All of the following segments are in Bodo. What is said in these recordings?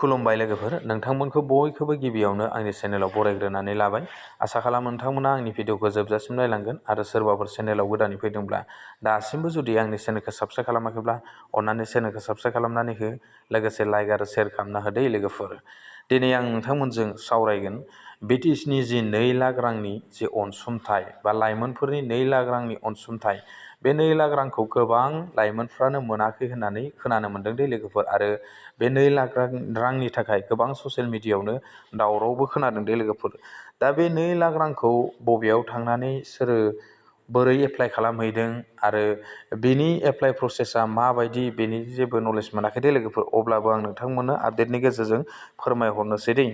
खुलुमबाय लोगोफोर, नोंथांमोनखौ बयखौबो गिबियावनो आंनि चेनेलाव बरायग्रोनानै लाबाय। आसा खालामो नोंथांमोना आंनि भिडिअखौ जोबजासिम नायलांगोन आरो सोरबाफोर चेनेलाव गोदानै फैदोंब्ला दासिमबो जुदि आंनि चेनेलखौ साबस्क्राइब खालामाखैब्ला अन्नानै चेनेलखौ साबस्क्राइब खालामनानै हो, लोगोसे लाइक आरो शेयार खालामना होदो लोगोफोर। दिनै आं नोंथांमोनजों सावरायगोन BTCनि जि 2 लाख रांनि जि अनसुंथाइ बा लाइमोनफोरनि 2 लाख रांनि अनसुंथाइ, बे 2 लाख रांखौ गोबां लाइमोनफ्रानो मोनाखै होननानै खोनानो मोनदों दे लोगोफोर। आरो बे 2 लाख रांनि थाखाय गोबां ससियेल मिडियायावनो दावरावबो खोनादों दे लोगोफोर। दा बे 2 लाख रांखौ बबेयाव थांनानै सोरो बोरै एप्लाइ खालामहैदों आरो बेनि एप्लाइ प्रसेसा माबायदि, बेनि जेबो नलेज मोनाखै दे लोगोफोर। अब्लाबो आं नोंथांमोननो आपडेटनि गेजेरजों फोरमायहरनोसै दे।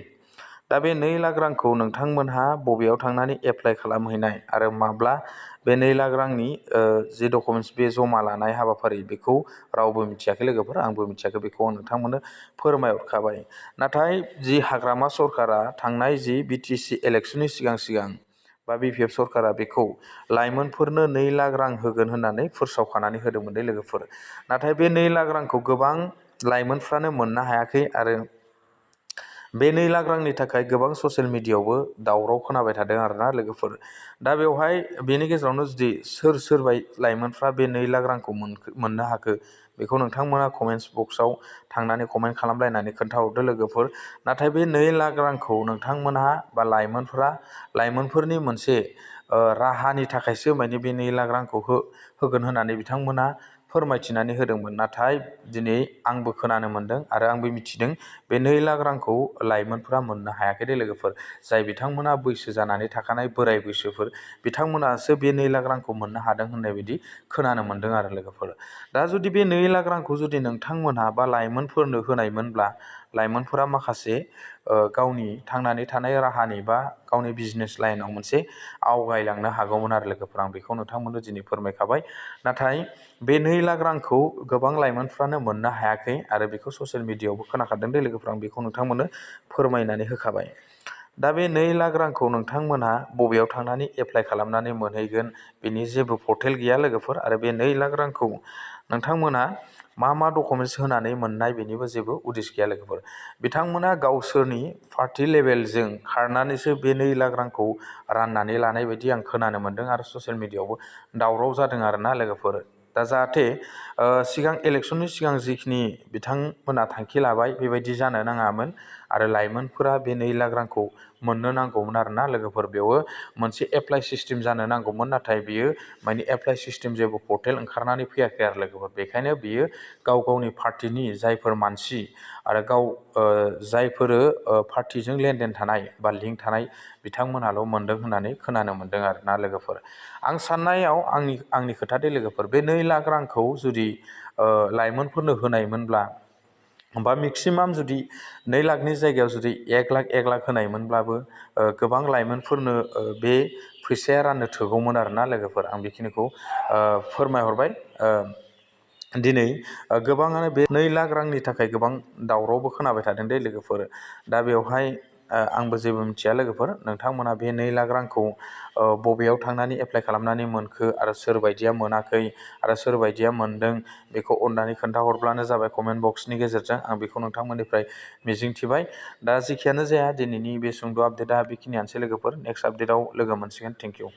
दा बे 2 लाख रांखौ नोंथांमोनहा बबेयाव थांनानै एप्लाइ खालामहैनाय आरो माब्ला बे 2 लाख रांनि जि डकुमेन्टस बे जमा लानाय हाबाफारि, बेखौ रावबो मिथियाखै लोगोफोर, आंबो मिथियाखै। बेखौ आं नोंथांमोननो फोरमायहरखाबाय। नाथाय जि हाग्रामा सरकारा थांनाय जि BTC इलेक्सननि सिगां बा BPF सरकारा बेखौ लाइमोनफोरनो 2 लाख रां होगोन होननानै फोसावखानानै होदोंमोन दे लोगोफोर। नाथाय बे 2 लाख रांखौ गोबां लाइमोनफ्रानो मोननो हायाखै आरो बे 2 लाख रांनि थाखाय गोबां ससियेल मिडियायावबो दावराव खोनाबाय थादों आरोना लोगोफोर। दा बेवहाय बेनि गेजेरावनो जुदि सोर लाइमोनफ्रा बे 2 लाख रांखौ मोननो हाखो, बेखौ नोंथांमोना कमेन्ट्स बक्सआव थांनानै कमेन्ट खालामलायनानै खोन्थाहरदो लोगोफोर। नाथाय बे 2 लाख रांखौ नोंथांमोनहा बा लाइमोनफोरनि मोनसे राहानि थाखायसो माने बे 2 लाख रांखौ होगोन होननानै बिथांमोना फोरमायथिनानै होदोंमोन। नाथाय दिनै आंबो खोनानो मोन्दों आरो आंबो मिथिदों बे 2 लाख रांखौ लाइमोनफोरा मोननो हायाखै दे लोगोफोर। जाय बिथांमोना बैसो जानानै थाखानाय बोराय बैसोफोर, बिथांमोनासो बे 2 लाख रांखौ मोननो हादों होननाय बायदि खोनानो मोन्दों आरो लोगोफोर। दा जुदि बे 2 लाख रांखौ जुदि नोंथांमोनहा बा लाइमोनफोरनो होनायमोनब्ला, लाइमोनफोरा माखासे गावनि थांनानै थानाय राहानि बा गावनि बिजनेस लाइनाव मोनसे आवगायलांनो हागौमोन आरो लोगोफोर। आं बेखौ नोंथांमोननो दिनै फोरमायखाबाय। नाथाय बे 2 लाख रांखौ गोबां लाइमोनफ्रानो मोननो हायाखै आरो बेखौ ससियेल मिडियायावबो खोनाखादों दे लोगोफोर। आं बेखौ नोंथांमोननो फोरमायनानै होखाबाय। दा बे 2 लाख रांखौ नोंथांमोनहा बबेयाव थांनानै एप्लाइ खालामनानै मोनहैगोन, बेनि जेबो पर्टेल गैया लोगोफोर। आरो बे 2 लाख रांखौ नोंथांमोना मा डकुमेन्ट्स होनानै मोननाय, बेनिबो जेबो उदिस गैया लोगोफोर। बिथांमोना गावसोरनि पार्टि लेभेलजों खारनानैसो बे 2 लाख रांखौ राननानै लानाय बायदि आं खोनानो मोन्दों आरो ससियेल मिडियायावबो दावराव जादों आरोना लोगोफोर। दा जाहाथे सिगां इलेक्सननि सिगां जिखिनि बिथांमोना थांखि लाबाय, बेबायदि जानो नाङामोन आरो लाइमोनफोरा बे 2 लाख रांखौ मोननो नांगौमोन आरोना लोगोफोर। बेयाव मोनसे एप्लाइ सिस्टेम जानो नांगौमोन, नाथाय बियो माने एप्लाइ सिस्टेम जेबो पर्टेल ओंखारनानै फैयाखै आरो लोगोफोर। बेखायनो बियो गावनि पार्टिनि जायफोर मानसि आरो जायफोर पार्टिजों लेनदेन थानाय बा लिंक थानाय, बिथांमोनहाल' मोनदों होननानै खोनानो मोन्दों आरोना लोगोफोर। आं साननायाव आंनि खोथा दे लोगोफोर, बे 2 लाख रांखौ जुदि लाइमोनफोरनो होनायमोनब्ला, बा मेक्सिमाम जुदि 2 लाखनि जायगायाव जुदि 1 लाख होनायमोनब्लाबो गोबां लाइमोनफोरनो बे फैसाया राननो थोगौमोन आरोना लोगोफोर। आं बेखिनिखौ फोरमायहरबाय। दिनै गोबाङानो बे 2 लाख रांनि थाखाय गोबां दावरावबो खोनाबाय थादों दे लोगोफोर। दा बेवहाय आंबो जेबो मिथिया लोगोफोर। नोंथांमोना बे 2 लाख रांखौ बबेयाव थांनानै एप्लाइ खालामनानै मोनखो आरो सोरबायदिया मोनाखै आरो सोरबायदिया मोनदों, बेखौ अननानै खोन्थाहरब्लानो जाबाय कमेन्ट बक्सनि गेजेरजों। आं बेखौ नोंथांमोननिफ्राय मिजिंथिबाय। दा जेखियानो जाया, दिनैनि बे सुंद' आपडेटआ बेखिनियानोसै लोगोफोर। नेक्स्ट आपडेटआव लोगो मोनसिगोन। Thank you.